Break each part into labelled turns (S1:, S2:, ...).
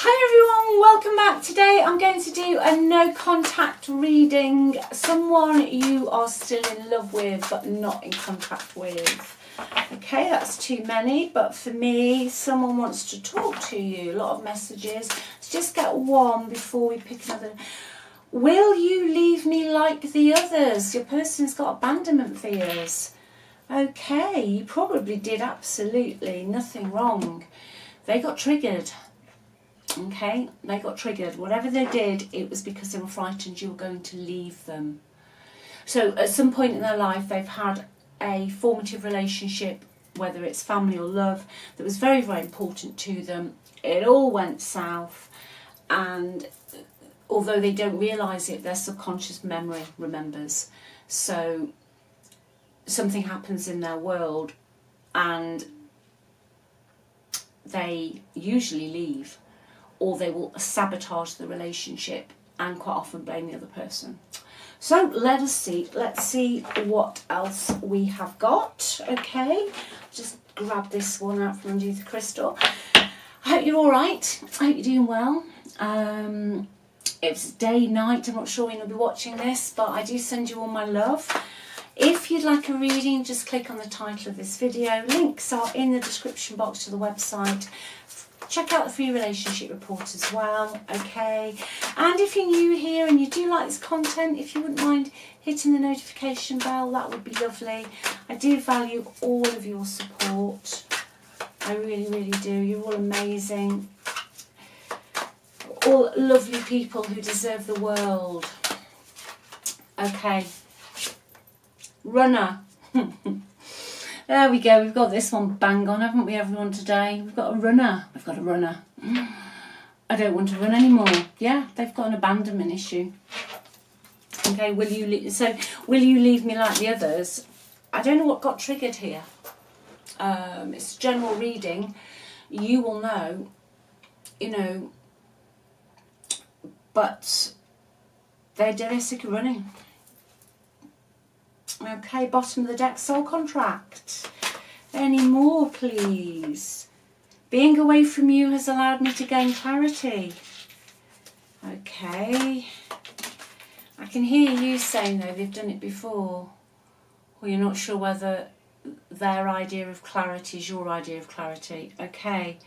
S1: Hi everyone, welcome back. Today I'm going to do a no contact reading. Someone you are still in love with but not in contact with. Okay, that's too many, but for me, someone wants to talk to you. A lot of messages. Let's just get one before we pick another. Will you leave me like the others? Your person's got abandonment fears. Okay, you probably did absolutely nothing wrong. They got triggered. Okay, they got triggered. Whatever they did, it was because they were frightened you were going to leave them. So at some point in their life, they've had a formative relationship, whether it's family or love, that was very, very important to them. It all went south, and although they don't realise it, their subconscious memory remembers. So something happens in their world and they usually leave, or they will sabotage the relationship and quite often blame the other person. So let's see what else we have got. Okay, just grab this one out from underneath the crystal. I hope you're all right. I hope you're doing well. It's day, night, I'm not sure when you'll be watching this, but I do send you all my love. If you'd like a reading, just click on the title of this video. Links are in the description box to the website. Check out the free relationship report as well, okay? And if you're new here and you do like this content, if you wouldn't mind hitting the notification bell, that would be lovely. I do value all of your support. I really, really do. You're all amazing. All lovely people who deserve the world. Okay. Runner. There we go, we've got this one bang on, haven't we, everyone, today? We've got a runner. We've got a runner. I don't want to run anymore. Yeah, they've got an abandonment issue. Okay, will you leave me like the others? I don't know what got triggered here. It's a general reading. You will know, but they're sick of running. Okay, bottom of the deck, soul contract. Any more, please? Being away from you has allowed me to gain clarity. Okay. I can hear you saying, though, they've done it before. Or you're not sure whether their idea of clarity is your idea of clarity. Okay.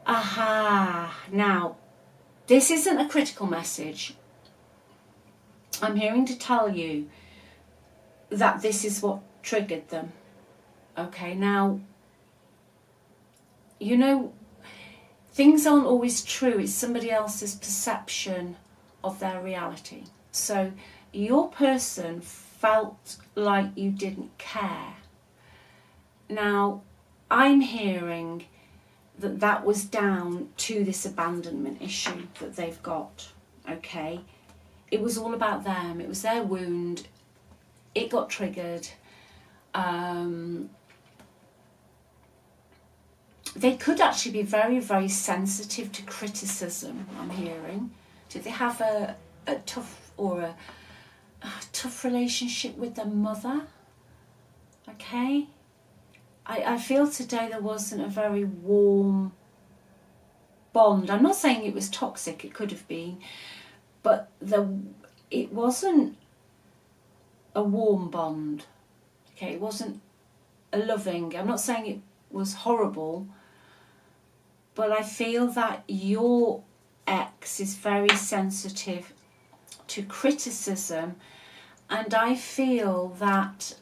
S1: Aha. Now, this isn't a critical message. I'm hearing to tell you that this is what triggered them. Okay, now, things aren't always true. It's somebody else's perception of their reality. So your person felt like you didn't care. Now, I'm hearing that was down to this abandonment issue that they've got. Okay, it was all about them. It was their wound. It got triggered. They could actually be very, very sensitive to criticism, I'm hearing. Did they have a tough relationship with their mother? Okay. I feel today there wasn't a very warm bond. I'm not saying it was toxic, it could have been, but it wasn't a warm bond. Okay, it wasn't a loving. I'm not saying it was horrible, but I feel that your ex is very sensitive to criticism, and I feel that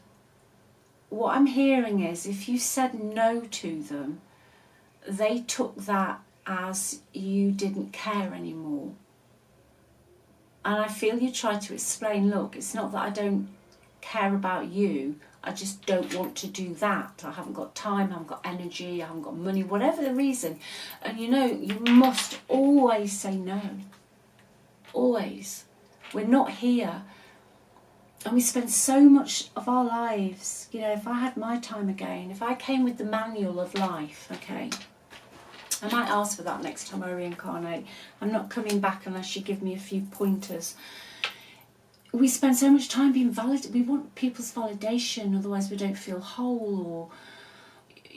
S1: what I'm hearing is if you said no to them, they took that as you didn't care anymore. And I feel you tried to explain, look, it's not that I don't care about you, I just don't want to do that. I haven't got time, I haven't got energy, I haven't got money, whatever the reason. And you must always say no. Always. We're not here. And we spend so much of our lives, if I had my time again, if I came with the manual of life, okay, I might ask for that next time I reincarnate. I'm not coming back unless you give me a few pointers. We spend so much time being validated. We want people's validation, otherwise we don't feel whole, or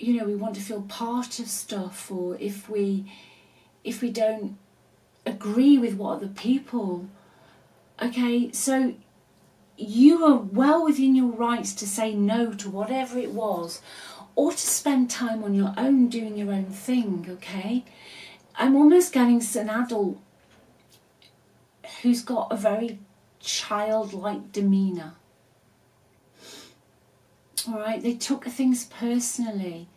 S1: we want to feel part of stuff, or if we if we don't agree with what other people, okay, so you are well within your rights to say no to whatever it was, or to spend time on your own doing your own thing, okay? I'm almost getting an adult who's got a very childlike demeanour. All right, they took things personally,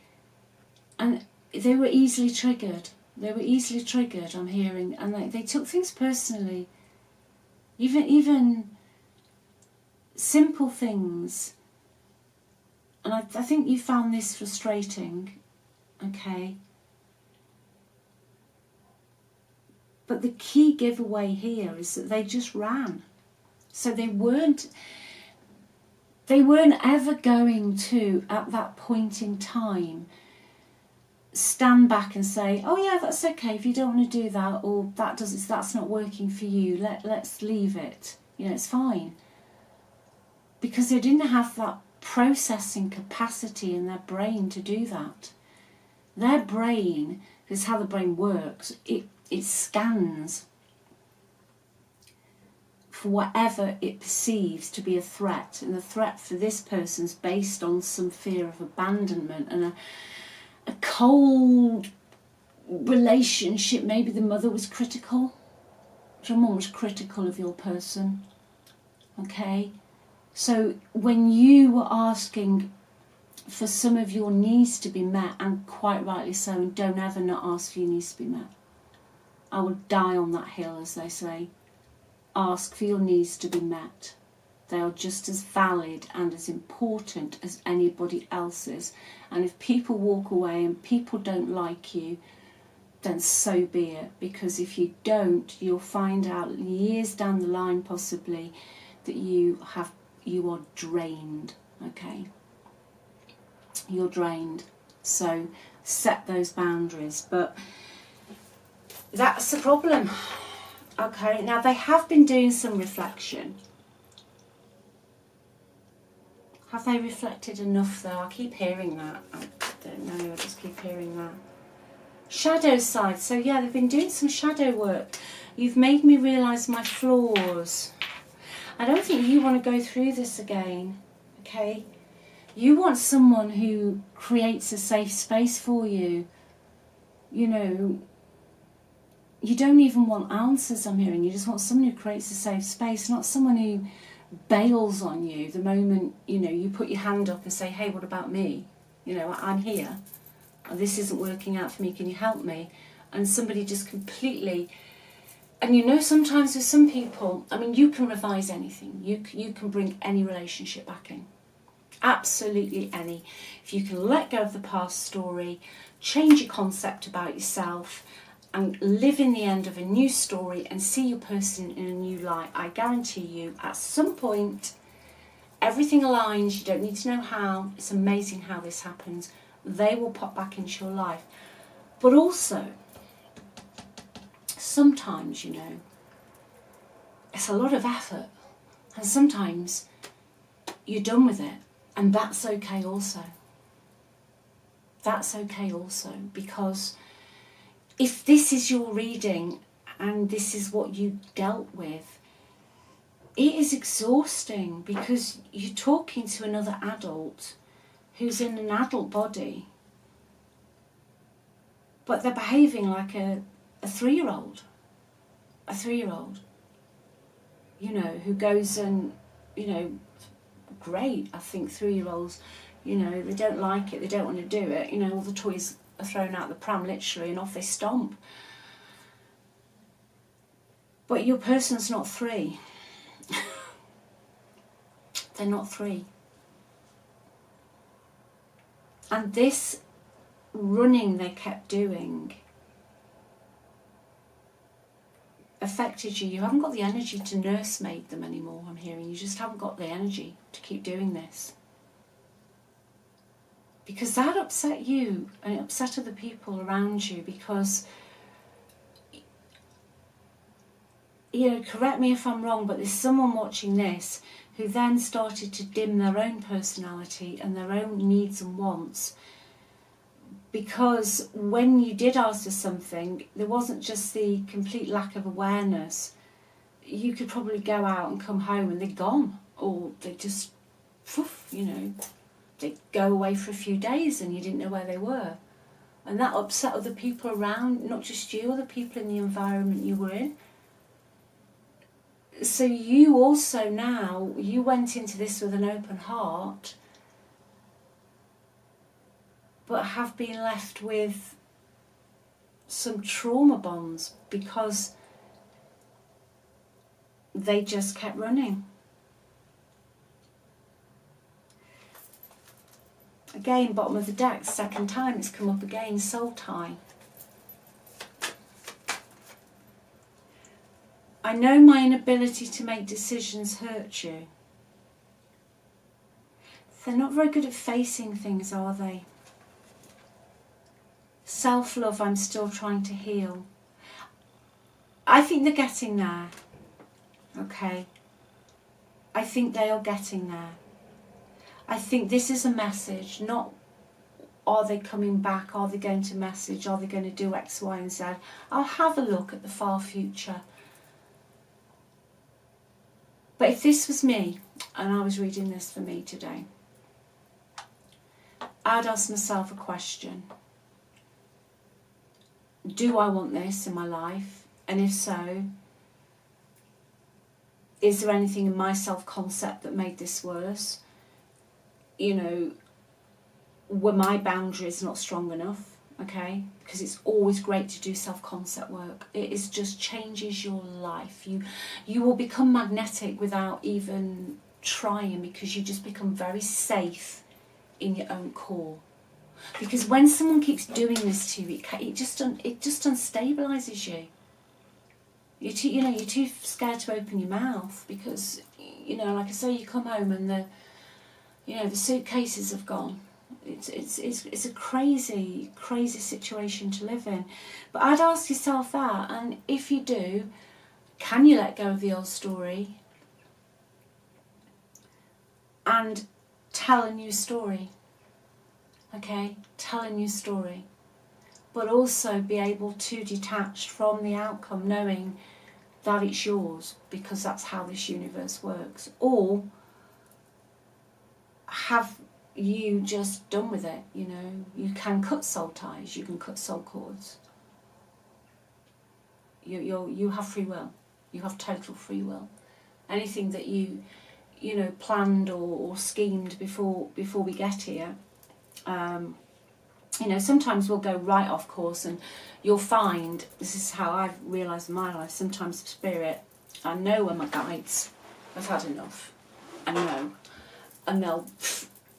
S1: and they were easily triggered. They were easily triggered, I'm hearing, and they took things personally. Even simple things. And I think you found this frustrating, okay? But the key giveaway here is that they just ran. So they weren't ever going to, at that point in time, stand back and say, oh yeah, that's okay, if you don't want to do that, or that's not working for you, let's leave it. You know, it's fine. Because they didn't have that processing capacity in their brain to do that. Their brain, this is how the brain works, it scans for whatever it perceives to be a threat, and the threat for this person's based on some fear of abandonment and a cold relationship. Maybe the mother was critical, your mum was critical of your person, okay? So when you were asking for some of your needs to be met, and quite rightly so, and don't ever not ask for your needs to be met. I would die on that hill, as they say. Ask for your needs to be met. They are just as valid and as important as anybody else's. And if people walk away and people don't like you, then so be it. Because if you don't, you'll find out years down the line possibly that you are drained, okay? You're drained. So set those boundaries. But that's the problem. Okay, now they have been doing some reflection. Have they reflected enough though? I keep hearing that. I don't know, I just keep hearing that. Shadow side. So yeah, they've been doing some shadow work. You've made me realise my flaws. I don't think you want to go through this again, okay? You want someone who creates a safe space for you. You know, you don't even want answers, I'm hearing. You just want someone who creates a safe space, not someone who bails on you the moment, you know, you put your hand up and say, hey, what about me? You know, I'm here. This isn't working out for me. Can you help me? And somebody just completely... And you know, sometimes with some people, I mean, you can revise anything. You can bring any relationship back in. Absolutely any. If you can let go of the past story, change your concept about yourself, and live in the end of a new story and see your person in a new light, I guarantee you, at some point, everything aligns. You don't need to know how. It's amazing how this happens. They will pop back into your life. But also, sometimes, you know, it's a lot of effort. And sometimes you're done with it. And that's okay also. That's okay also. Because if this is your reading and this is what you dealt with, it is exhausting because you're talking to another adult who's in an adult body, but they're behaving like a 3-year-old. A 3-year-old, you know, who goes and, you know, great, I think 3-year-olds, you know, they don't like it, they don't want to do it, you know, all the toys are thrown out the pram literally and off they stomp. But your person's not 3. They're not 3. And this running they kept doing affected you. You haven't got the energy to nursemaid them anymore, I'm hearing. You just haven't got the energy to keep doing this. Because that upset you and it upset other people around you because, you know, correct me if I'm wrong, but there's someone watching this who then started to dim their own personality and their own needs and wants Because when you did ask for something, there wasn't just the complete lack of awareness. You could probably go out and come home and they're gone, or they just, you know, they go away for a few days and you didn't know where they were. And that upset other people around, not just you, other people in the environment you were in. So you also now, you went into this with an open heart, but have been left with some trauma bonds because they just kept running. Again, bottom of the deck, second time it's come up again, soul tie. I know my inability to make decisions hurt you. They're not very good at facing things, are they? Self-love, I'm still trying to heal. I think they're getting there. Okay. I think they are getting there. I think this is a message, not are they coming back, are they going to message, are they going to do X, Y and Z. I'll have a look at the far future. But if this was me, and I was reading this for me today, I'd ask myself a question. Do I want this in my life? And if so, is there anything in my self-concept that made this worse? You know, were my boundaries not strong enough? Okay, because it's always great to do self-concept work. It is just changes your life. You will become magnetic without even trying, because you just become very safe in your own core. Because when someone keeps doing this to you, it just unstabilizes you. You're too scared to open your mouth because, like I say, you come home and the suitcases have gone. It's a crazy, crazy situation to live in. But I'd ask yourself that, and if you do, can you let go of the old story and tell a new story? Okay, tell a new story. But also be able to detach from the outcome, knowing that it's yours, because that's how this universe works. Or have you just done with it? You can cut soul ties, you can cut soul cords. You have free will. You have total free will. Anything that you planned or schemed before we get here, sometimes we'll go right off course, and you'll find, this is how I've realised in my life, sometimes Spirit, I know when my guides have had enough, I know,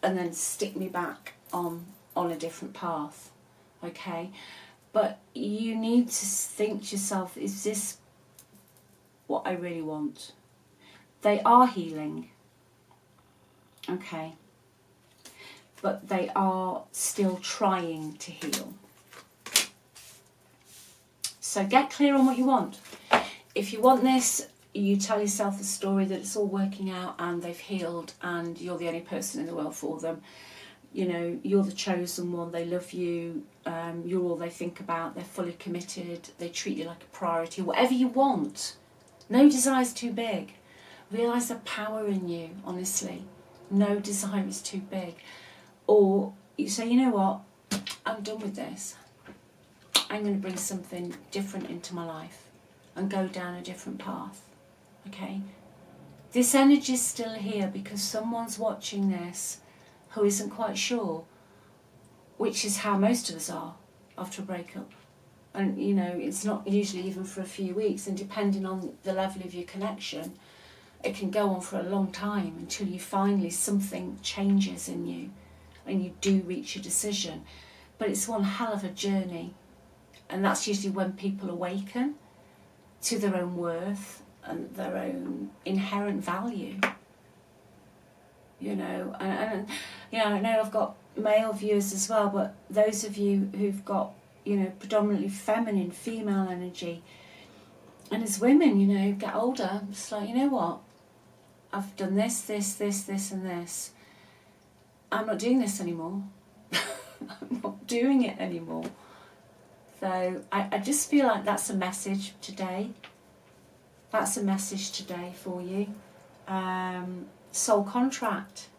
S1: and then stick me back on a different path, okay? But you need to think to yourself, is this what I really want? They are healing, okay? But they are still trying to heal. So get clear on what you want. If you want this, you tell yourself the story that it's all working out and they've healed and you're the only person in the world for them. You're the chosen one, they love you, you're all they think about, they're fully committed, they treat you like a priority. Whatever you want, no desire's too big. Realise the power in you, honestly. No desire is too big. Or you say, you know what, I'm done with this. I'm going to bring something different into my life and go down a different path. Okay? This energy is still here because someone's watching this who isn't quite sure, which is how most of us are after a breakup. And, it's not usually even for a few weeks, and depending on the level of your connection, it can go on for a long time until you finally, something changes in you and you do reach a decision. But it's one hell of a journey, and that's usually when people awaken to their own worth and their own inherent value. And I know I've got male viewers as well, but those of you who've got predominantly feminine, female energy, and as women, get older, it's like, you know what, I've done this and this. I'm not doing this anymore. I'm not doing it anymore. So I just feel like that's a message today. That's a message today for you. Soul contract.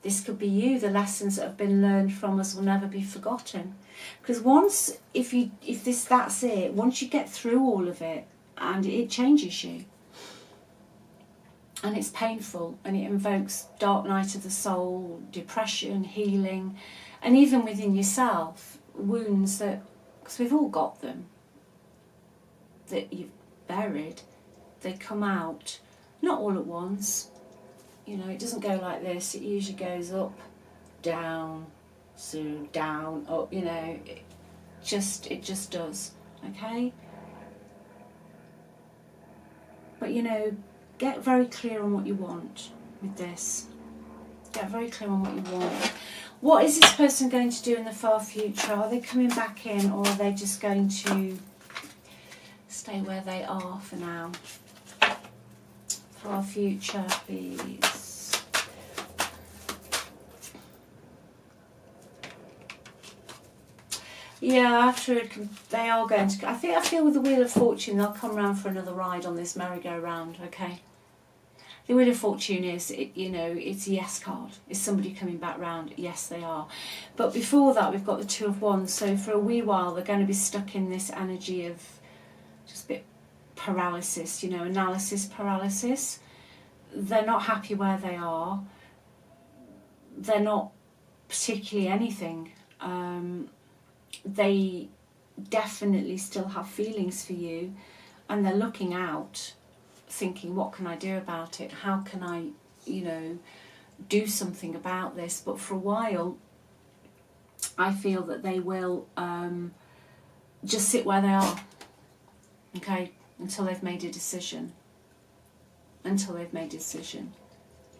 S1: This could be you. The lessons that have been learned from us will never be forgotten. Because once, that's it, once you get through all of it, and it changes you. And it's painful, and it invokes dark night of the soul, depression, healing, and even within yourself, wounds that, because we've all got them, that you've buried, they come out, not all at once. You know, it doesn't go like this. It usually goes up, down, so down, up. You know, it just does. Okay. But you know, get very clear on what you want with this. Get very clear on what you want. What is this person going to do in the far future? Are they coming back in, or are they just going to stay where they are for now? For our future, please. Yeah, after it, they are going to. I feel with the Wheel of Fortune, they'll come round for another ride on this merry-go-round. Okay. The Wheel of Fortune is, it's a yes card. Is somebody coming back round? Yes, they are. But before that, we've got the Two of Wands. So for a wee while, they're going to be stuck in this energy of just a bit paralysis, analysis paralysis. They're not happy where they are. They're not particularly anything. They definitely still have feelings for you, and they're looking out, thinking, what can I do about it? How can I, do something about this? But for a while, I feel that they will just sit where they are, okay, until they've made a decision. Until they've made a decision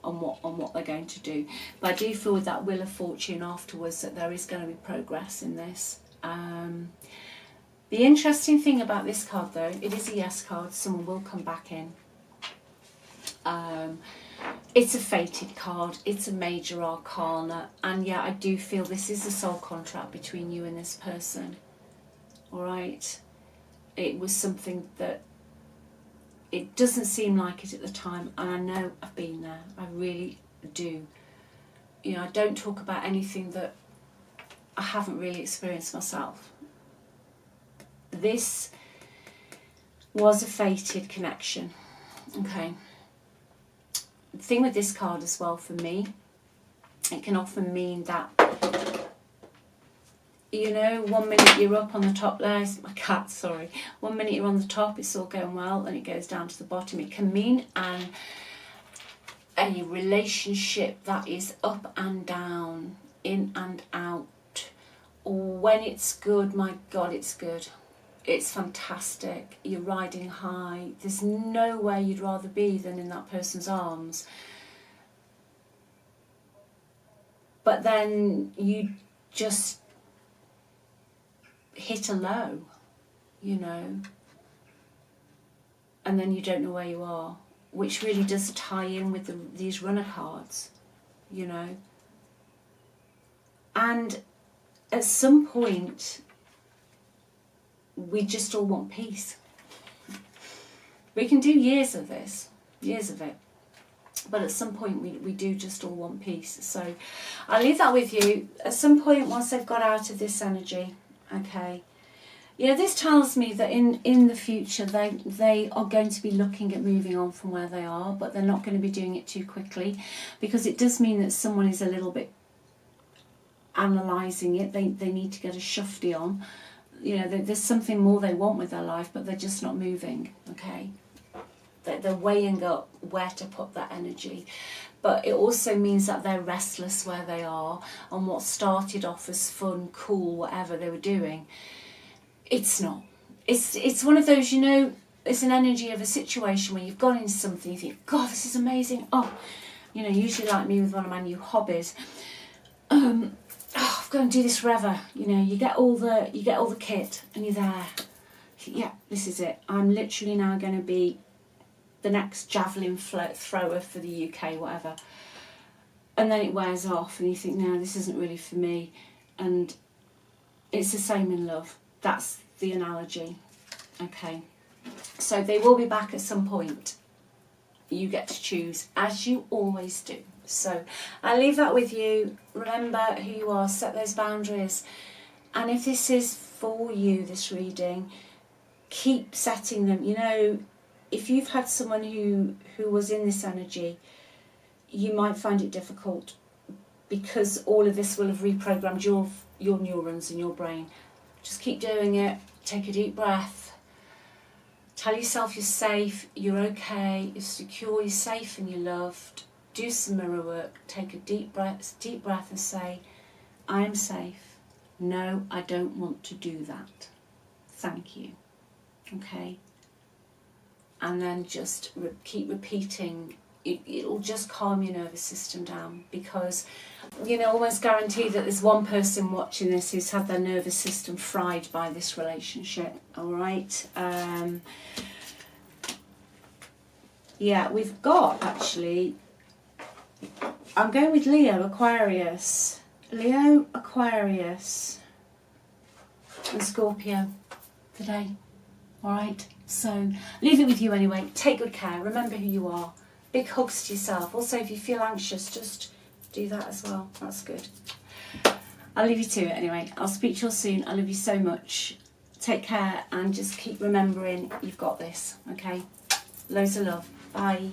S1: on what they're going to do. But I do feel with that Wheel of Fortune afterwards that there is going to be progress in this. The interesting thing about this card, though, it is a yes card. Someone will come back in. It's a fated card. It's a major arcana. And yeah, I do feel this is a soul contract between you and this person. All right? It was something that it doesn't seem like it at the time. And I know I've been there. I really do. I don't talk about anything that I haven't really experienced myself. This was a fated connection. Okay. The thing with this card as well for me, it can often mean that, 1 minute you're up on the top there, it's my cat, sorry. 1 minute you're on the top, it's all going well, and it goes down to the bottom. It can mean a relationship that is up and down, in and out. When it's good, my God, it's good. It's fantastic. You're riding high. There's nowhere you'd rather be than in that person's arms. But then you just hit a low, and then you don't know where you are, which really does tie in with these runner cards, And at some point, we just all want peace. We can do years of it. But at some point, we do just all want peace. So I'll leave that with you. At some point, once they've got out of this energy, okay, this tells me that in the future, they are going to be looking at moving on from where they are, but they're not going to be doing it too quickly, because it does mean that someone is a little bit analysing it. They need to get a shufti on. There's something more they want with their life, but they're just not moving, okay? They're weighing up where to put that energy. But it also means that they're restless where they are, and what started off as fun, cool, whatever they were doing, it's not. It's one of those, it's an energy of a situation where you've gone into something, you think, God, this is amazing. Oh, usually like me with one of my new hobbies, I've got to do this forever. You get all the kit and you're there. Yeah, this is it. I'm literally now going to be the next javelin thrower for the UK, whatever. and then it wears off and you think, no, this isn't really for me. And it's the same in love. That's the analogy. Okay, so they will be back at some point. You get to choose, as you always do. So I'll leave that with you. Remember who you are, set those boundaries. And if this is for you, this reading, keep setting them. You know, if you've had someone who was in this energy, you might find it difficult because all of this will have reprogrammed your neurons in your brain. Just keep doing it. Take a deep breath. Tell yourself you're safe, you're okay, you're secure, you're safe and you're loved. Do some mirror work. Take a deep breath and say, I am safe. No, I don't want to do that. Thank you. Okay? And then just keep repeating. It'll just calm your nervous system down, because you know, almost guarantee that there's one person watching this who's had their nervous system fried by this relationship. All right. Yeah, we've got, actually, I'm going with Leo, Aquarius, and Scorpio today. All right. So leave it with you anyway. Take good care. Remember who you are. Big hugs to yourself. Also, if you feel anxious, just do that as well. That's good. I'll leave you to it anyway. I'll speak to you soon. I love you so much. Take care and just keep remembering you've got this. Okay? Loads of love. Bye.